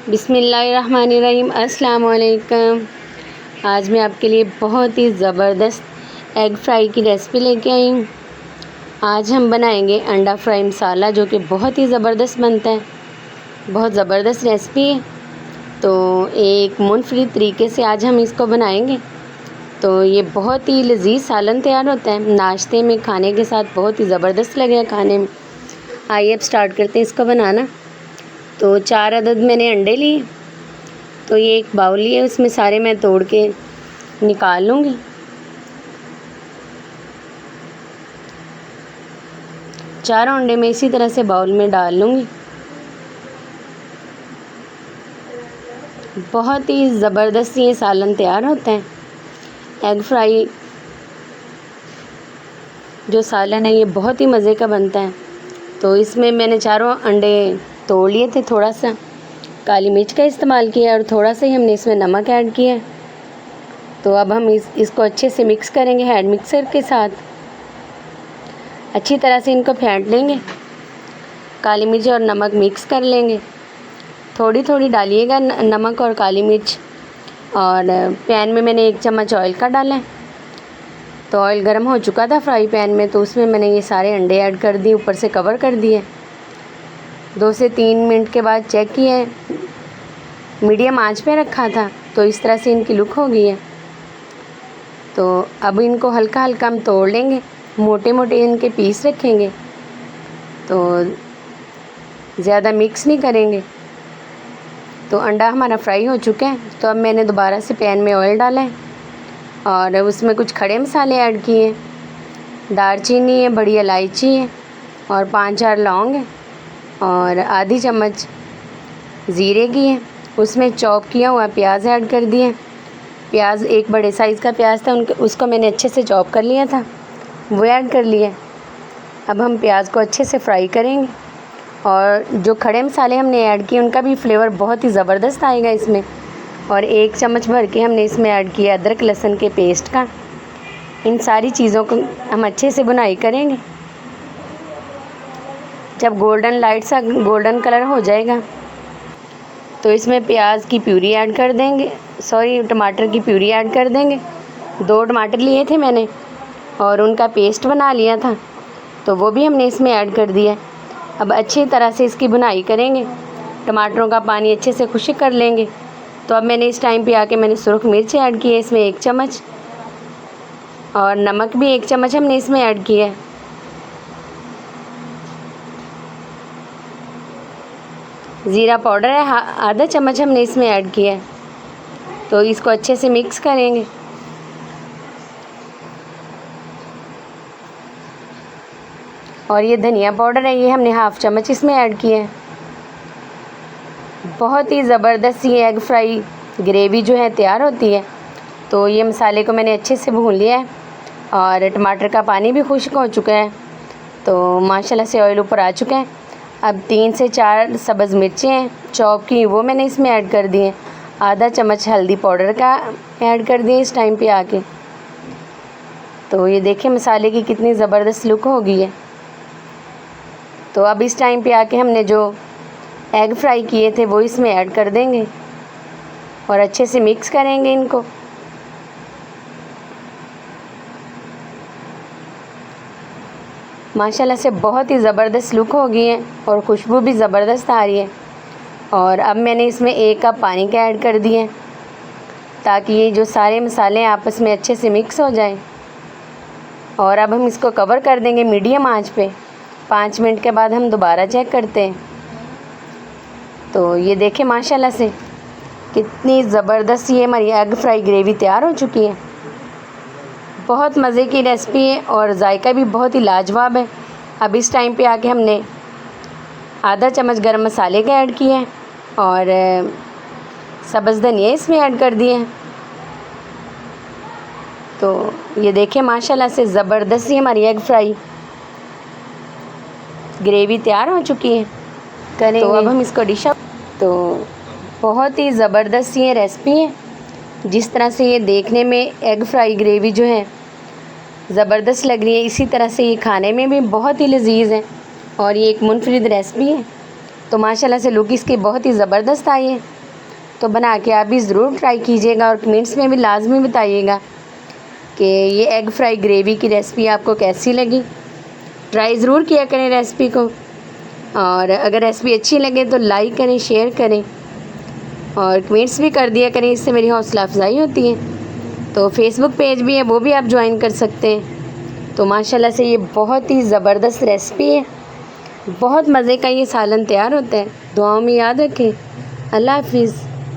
बिस्मिल्लाहिर्रहमानिर्रहीम। अस्सलाम वालेकुम। आज मैं आपके लिए बहुत ही ज़बरदस्त एग फ्राई की रेसिपी लेके आई हूँ। आज हम बनाएंगे अंडा फ्राई मसाला, जो कि बहुत ही ज़बरदस्त बनता है। बहुत ज़बरदस्त रेसिपी है। तो एक मुनफरिद तरीके से आज हम इसको बनाएंगे। तो ये बहुत ही लजीज सालन तैयार होता है, नाश्ते में खाने के साथ बहुत ही ज़बरदस्त लगेगा खाने में। आइए अब स्टार्ट करते हैं इसको बनाना। तो 4 अदद मैंने अंडे लिए। तो ये एक बाउल लिए, उसमें सारे मैं तोड़ के निकाल लूँगी। चारों अंडे मैं इसी तरह से बाउल में डाल लूँगी। बहुत ही ज़बरदस्त ये सालन तैयार होता है। एग फ्राई जो सालन है ये बहुत ही मज़े का बनता है। तो इसमें मैंने चारों अंडे तोड़ लिए थे। थोड़ा सा काली मिर्च का इस्तेमाल किया और थोड़ा सा ही हमने इसमें नमक ऐड किया। तो अब हम इसको अच्छे से मिक्स करेंगे हैंड मिक्सर के साथ। अच्छी तरह से इनको फेंट लेंगे। काली मिर्च और नमक मिक्स कर लेंगे। थोड़ी थोड़ी डालिएगा नमक और काली मिर्च। और पैन में मैंने 1 चम्मच ऑयल का डाला है। तो ऑयल गर्म हो चुका था फ्राई पैन में, तो उसमें मैंने ये सारे अंडे ऐड कर दिए, ऊपर से कवर कर दिए। 2 से 3 मिनट के बाद चेक किए, मीडियम आंच पे रखा था। तो इस तरह से इनकी लुक हो गई है। तो अब इनको हल्का हल्का हम तोड़ लेंगे, मोटे मोटे इनके पीस रखेंगे। तो ज़्यादा मिक्स नहीं करेंगे। तो अंडा हमारा फ्राई हो चुका है। तो अब मैंने दोबारा से पैन में ऑयल डाला है और उसमें कुछ खड़े मसाले ऐड किए। दालचीनी है, बड़ी इलायची है और 5-4 लौंग है और आधी चम्मच ज़ीरे की है। उसमें चॉप किया हुआ प्याज ऐड कर दिए। प्याज एक बड़े साइज़ का प्याज था, उसको मैंने अच्छे से चॉप कर लिया था, वो ऐड कर लिया। अब हम प्याज को अच्छे से फ्राई करेंगे। और जो खड़े मसाले हमने ऐड किए उनका भी फ्लेवर बहुत ही ज़बरदस्त आएगा इसमें। और 1 चम्मच भर के हमने इसमें ऐड किया अदरक लहसुन के पेस्ट का। इन सारी चीज़ों को हम अच्छे से भुनाई करेंगे। जब लाइट सा गोल्डन कलर हो जाएगा तो इसमें प्याज की प्यूरी ऐड कर देंगे, टमाटर की प्यूरी ऐड कर देंगे। 2 टमाटर लिए थे मैंने और उनका पेस्ट बना लिया था, तो वो भी हमने इसमें ऐड कर दिया। अब अच्छी तरह से इसकी भुनाई करेंगे। टमाटरों का पानी अच्छे से खुश्क कर लेंगे। तो अब मैंने इस टाइम पे आके मैंने सुरख मिर्च ऐड की है इसमें 1 चम्मच, और नमक भी 1 चम्मच हमने इसमें ऐड किया है। ज़ीरा पाउडर है आधा चम्मच हमने इसमें ऐड किया है। तो इसको अच्छे से मिक्स करेंगे। और ये धनिया पाउडर है, ये हमने 1/2 चम्मच इसमें ऐड किया है। बहुत ही ज़बरदस्त ये एग फ्राई ग्रेवी जो है तैयार होती है। तो ये मसाले को मैंने अच्छे से भून लिया है और टमाटर का पानी भी खुश्क हो चुका है। तो माशाल्लाह से ऑयल ऊपर आ चुका है। अब 3 से 4 सब्ज़ मिर्चें हैं चॉप की, वो मैंने इसमें ऐड कर दी हैं। आधा चम्मच हल्दी पाउडर का ऐड कर दिए इस टाइम पे आके। तो ये देखिए मसाले की कितनी ज़बरदस्त लुक हो गई है। तो अब इस टाइम पे आके हमने जो एग फ्राई किए थे वो इसमें ऐड कर देंगे और अच्छे से मिक्स करेंगे इनको। माशाल्लाह से बहुत ही ज़बरदस्त लुक हो गई है और खुशबू भी ज़बरदस्त आ रही है। और अब मैंने इसमें 1 कप पानी का ऐड कर दिए ताकि ये जो सारे मसाले आपस में अच्छे से मिक्स हो जाएं। और अब हम इसको कवर कर देंगे मीडियम आंच पे। 5 मिनट के बाद हम दोबारा चेक करते हैं। तो ये देखें माशाल्लाह से कितनी ज़बरदस्त ये हमारी एग फ्राई ग्रेवी तैयार हो चुकी है। बहुत मज़े की रेसिपी है और जायका भी बहुत ही लाजवाब है। अब इस टाइम पे आके हमने आधा चम्मच गरम मसाले का ऐड किए हैं और सब्ज़ धनिया इसमें ऐड कर दिए हैं। तो ये देखें माशाल्लाह से ज़बरदस्त ही हमारी एग फ्राई ग्रेवी तैयार हो चुकी है। करेंगे तो अब हम इसको डिश आउट। तो बहुत ही ज़बरदस्त ये रेसिपी है। जिस तरह से ये देखने में एग फ्राई ग्रेवी जो है ज़बरदस्त लग रही है, इसी तरह से ये खाने में भी बहुत ही लजीज है। और ये एक मुनफरिद रेसिपी है। तो माशाल्लाह से लुक इसकी बहुत ही ज़बरदस्त आई है। तो बना के आप भी ज़रूर ट्राई कीजिएगा और कमेंट्स में भी लाजमी बताइएगा कि ये एग फ्राई ग्रेवी की रेसिपी आपको कैसी लगी। ट्राई ज़रूर किया करें रेसिपी को, और अगर रेसिपी अच्छी लगे तो लाइक करें, शेयर करें और कमेंट्स भी कर दिया करें, इससे मेरी हौसला अफजाई होती है। तो फेसबुक पेज भी है, वो भी आप ज्वाइन कर सकते हैं। तो माशाल्लाह से ये बहुत ही ज़बरदस्त रेसिपी है, बहुत मज़े का ये सालन तैयार होता है। दुआओं में याद रखें। अल्लाह हाफिज़।